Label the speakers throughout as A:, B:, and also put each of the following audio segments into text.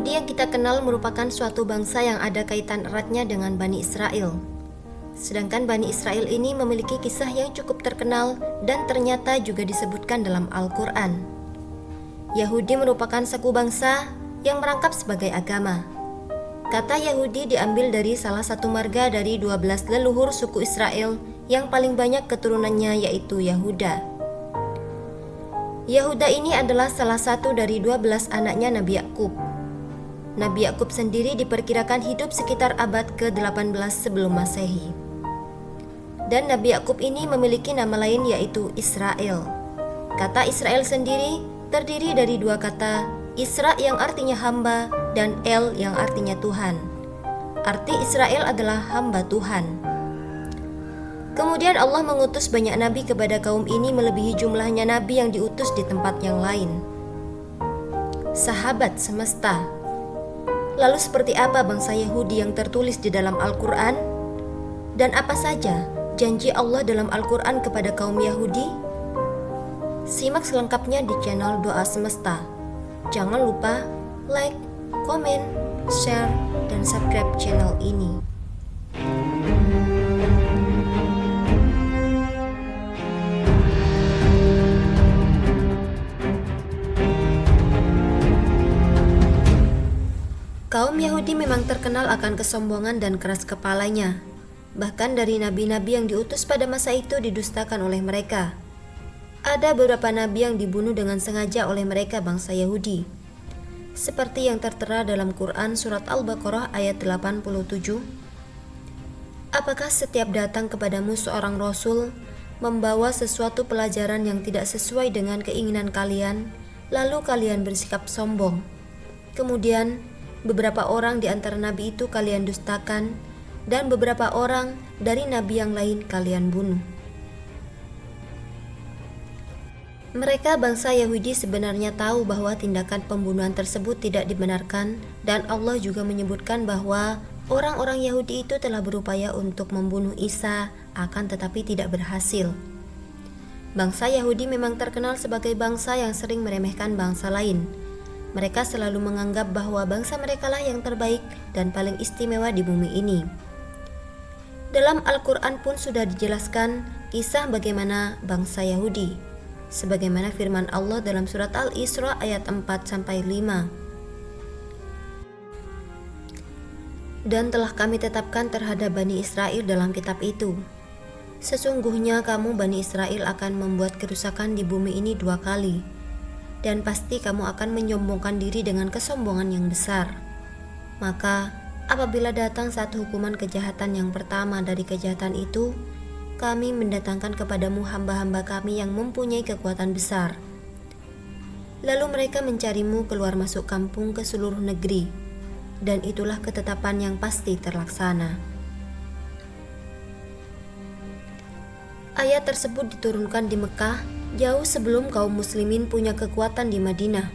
A: Yahudi yang kita kenal merupakan suatu bangsa yang ada kaitan eratnya dengan Bani Israel. Sedangkan Bani Israel ini memiliki kisah yang cukup terkenal dan ternyata juga disebutkan dalam Al-Quran. Yahudi merupakan suku bangsa yang merangkap sebagai agama. Kata Yahudi diambil dari salah satu marga dari 12 leluhur suku Israel yang paling banyak keturunannya, yaitu Yahuda. Yahuda ini adalah salah satu dari 12 anaknya Nabi Yakub. Nabi Yakub sendiri diperkirakan hidup sekitar abad ke-18 sebelum Masehi. Dan Nabi Yakub ini memiliki nama lain, yaitu Israel. Kata Israel sendiri terdiri dari dua kata, Isra yang artinya hamba dan El yang artinya Tuhan. Arti Israel adalah hamba Tuhan. Kemudian Allah mengutus banyak nabi kepada kaum ini melebihi jumlahnya nabi yang diutus di tempat yang lain. Sahabat semesta, lalu seperti apa bangsa Yahudi yang tertulis di dalam Al-Quran? Dan apa saja janji Allah dalam Al-Quran kepada kaum Yahudi? Simak selengkapnya di channel Doa Semesta. Jangan lupa like, komen, share, dan subscribe channel ini. Kaum Yahudi memang terkenal akan kesombongan dan keras kepalanya. Bahkan dari nabi-nabi yang diutus pada masa itu didustakan oleh mereka. Ada beberapa nabi yang dibunuh dengan sengaja oleh mereka bangsa Yahudi. Seperti yang tertera dalam Quran surat Al-Baqarah ayat 87. Apakah setiap datang kepadamu seorang rasul membawa sesuatu pelajaran yang tidak sesuai dengan keinginan kalian, lalu kalian bersikap sombong? Kemudian beberapa orang di antara nabi itu kalian dustakan, dan beberapa orang dari nabi yang lain kalian bunuh. Mereka bangsa Yahudi sebenarnya tahu bahwa tindakan pembunuhan tersebut tidak dibenarkan, dan Allah juga menyebutkan bahwa orang-orang Yahudi itu telah berupaya untuk membunuh Isa, akan tetapi tidak berhasil. Bangsa Yahudi memang terkenal sebagai bangsa yang sering meremehkan bangsa lain. Mereka selalu menganggap bahwa bangsa merekalah yang terbaik dan paling istimewa di bumi ini. Dalam Al-Quran pun sudah dijelaskan kisah bagaimana bangsa Yahudi. Sebagaimana firman Allah dalam surat Al-Isra ayat 4-5. Dan telah kami tetapkan terhadap Bani Israel dalam kitab itu, sesungguhnya kamu Bani Israel akan membuat kerusakan di bumi ini 2 kali, dan pasti kamu akan menyombongkan diri dengan kesombongan yang besar. Maka apabila datang satu hukuman kejahatan yang pertama dari kejahatan itu, kami mendatangkan kepadamu hamba-hamba kami yang mempunyai kekuatan besar. Lalu mereka mencarimu keluar masuk kampung ke seluruh negeri, dan itulah ketetapan yang pasti terlaksana. Ayat tersebut diturunkan di Mekah jauh sebelum kaum muslimin punya kekuatan di Madinah.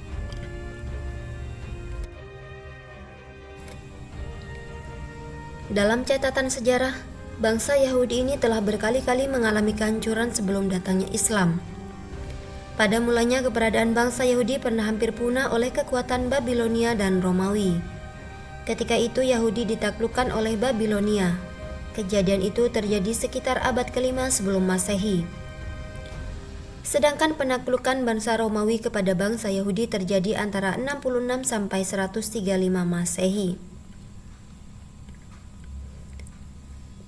A: Dalam catatan sejarah, bangsa Yahudi ini telah berkali-kali mengalami kehancuran sebelum datangnya Islam. Pada mulanya keberadaan bangsa Yahudi pernah hampir punah oleh kekuatan Babilonia dan Romawi. Ketika itu Yahudi ditaklukkan oleh Babilonia. Kejadian itu terjadi sekitar abad ke-5 sebelum Masehi. Sedangkan penaklukan bangsa Romawi kepada bangsa Yahudi terjadi antara 66 sampai 135 Masehi.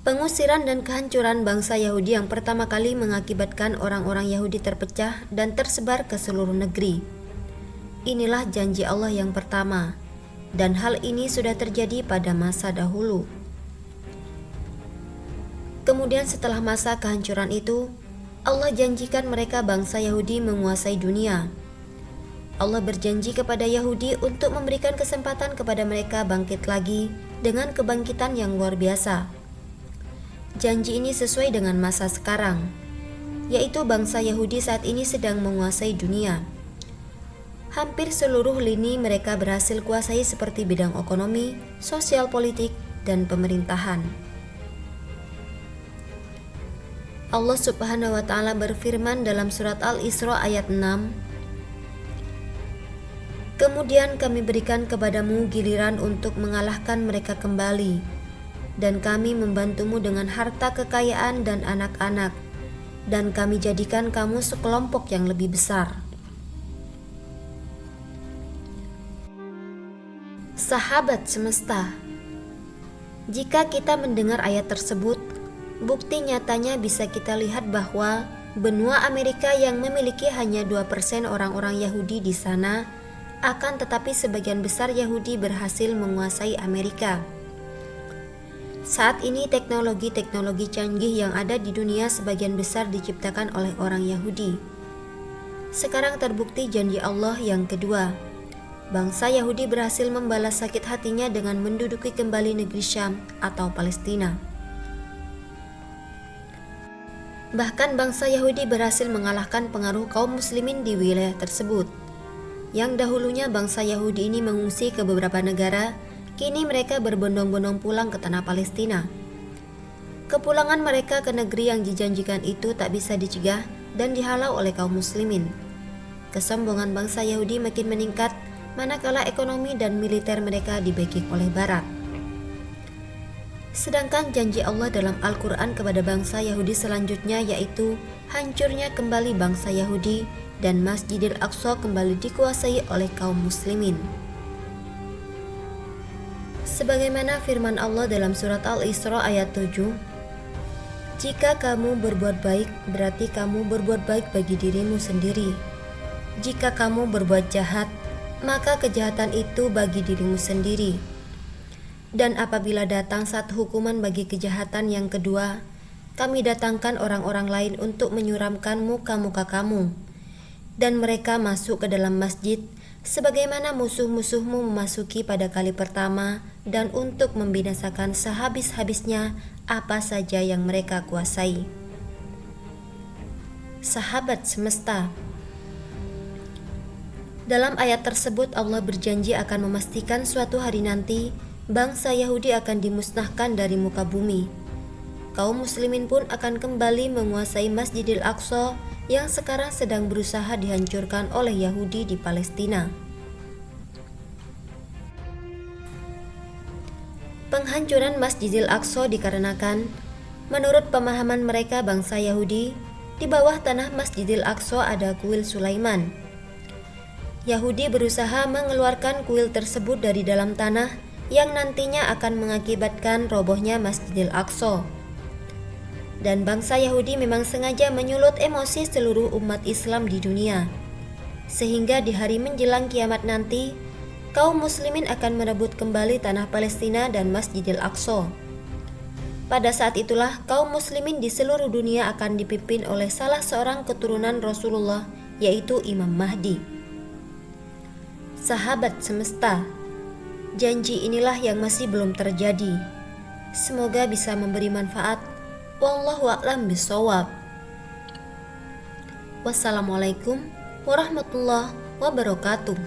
A: Pengusiran dan kehancuran bangsa Yahudi yang pertama kali mengakibatkan orang-orang Yahudi terpecah dan tersebar ke seluruh negeri. Inilah janji Allah yang pertama, dan hal ini sudah terjadi pada masa dahulu. Kemudian setelah masa kehancuran itu, Allah janjikan mereka bangsa Yahudi menguasai dunia. Allah berjanji kepada Yahudi untuk memberikan kesempatan kepada mereka bangkit lagi dengan kebangkitan yang luar biasa. Janji ini sesuai dengan masa sekarang, yaitu bangsa Yahudi saat ini sedang menguasai dunia. Hampir seluruh lini mereka berhasil kuasai seperti bidang ekonomi, sosial politik, dan pemerintahan. Allah Subhanahu wa Ta'ala berfirman dalam surat Al-Isra ayat 6, Kemudian kami berikan kepadamu giliran untuk mengalahkan mereka kembali, dan kami membantumu dengan harta kekayaan dan anak-anak, dan kami jadikan kamu sekelompok yang lebih besar. Sahabat semesta, jika kita mendengar ayat tersebut, bukti nyatanya bisa kita lihat bahwa benua Amerika yang memiliki hanya 2% orang-orang Yahudi di sana, akan tetapi sebagian besar Yahudi berhasil menguasai Amerika. Saat ini teknologi-teknologi canggih yang ada di dunia sebagian besar diciptakan oleh orang Yahudi. Sekarang terbukti janji Allah yang kedua. Bangsa Yahudi berhasil membalas sakit hatinya dengan menduduki kembali negeri Syam atau Palestina. Bahkan bangsa Yahudi berhasil mengalahkan pengaruh kaum muslimin di wilayah tersebut. Yang dahulunya bangsa Yahudi ini mengungsi ke beberapa negara, kini mereka berbondong-bondong pulang ke tanah Palestina. Kepulangan mereka ke negeri yang dijanjikan itu tak bisa dicegah dan dihalau oleh kaum muslimin. Kesombongan bangsa Yahudi makin meningkat, manakala ekonomi dan militer mereka di-backing oleh Barat. Sedangkan janji Allah dalam Al-Quran kepada bangsa Yahudi selanjutnya yaitu hancurnya kembali bangsa Yahudi dan Masjidil Aqsa kembali dikuasai oleh kaum muslimin. Sebagaimana firman Allah dalam surat Al-Isra ayat 7, "Jika kamu berbuat baik, berarti kamu berbuat baik bagi dirimu sendiri. Jika kamu berbuat jahat, maka kejahatan itu bagi dirimu sendiri. Dan apabila datang satu hukuman bagi kejahatan yang kedua, kami datangkan orang-orang lain untuk menyuramkan muka-muka kamu. Dan mereka masuk ke dalam masjid sebagaimana musuh-musuhmu memasuki pada kali pertama dan untuk membinasakan sehabis-habisnya apa saja yang mereka kuasai." Sahabat semesta, dalam ayat tersebut Allah berjanji akan memastikan suatu hari nanti bangsa Yahudi akan dimusnahkan dari muka bumi. Kaum muslimin pun akan kembali menguasai Masjidil Aqsa yang sekarang sedang berusaha dihancurkan oleh Yahudi di Palestina. Penghancuran Masjidil Aqsa dikarenakan, menurut pemahaman mereka bangsa Yahudi, di bawah tanah Masjidil Aqsa ada kuil Sulaiman. Yahudi berusaha mengeluarkan kuil tersebut dari dalam tanah yang nantinya akan mengakibatkan robohnya Masjidil Aqsa. Dan bangsa Yahudi memang sengaja menyulut emosi seluruh umat Islam di dunia, sehingga di hari menjelang kiamat nanti, kaum muslimin akan merebut kembali tanah Palestina dan Masjidil Aqsa. Pada saat itulah kaum muslimin di seluruh dunia akan dipimpin oleh salah seorang keturunan Rasulullah, yaitu Imam Mahdi. Sahabat semesta, janji inilah yang masih belum terjadi. Semoga bisa memberi manfaat. Wallahu a'lam bishawab. Wassalamualaikum warahmatullahi wabarakatuh.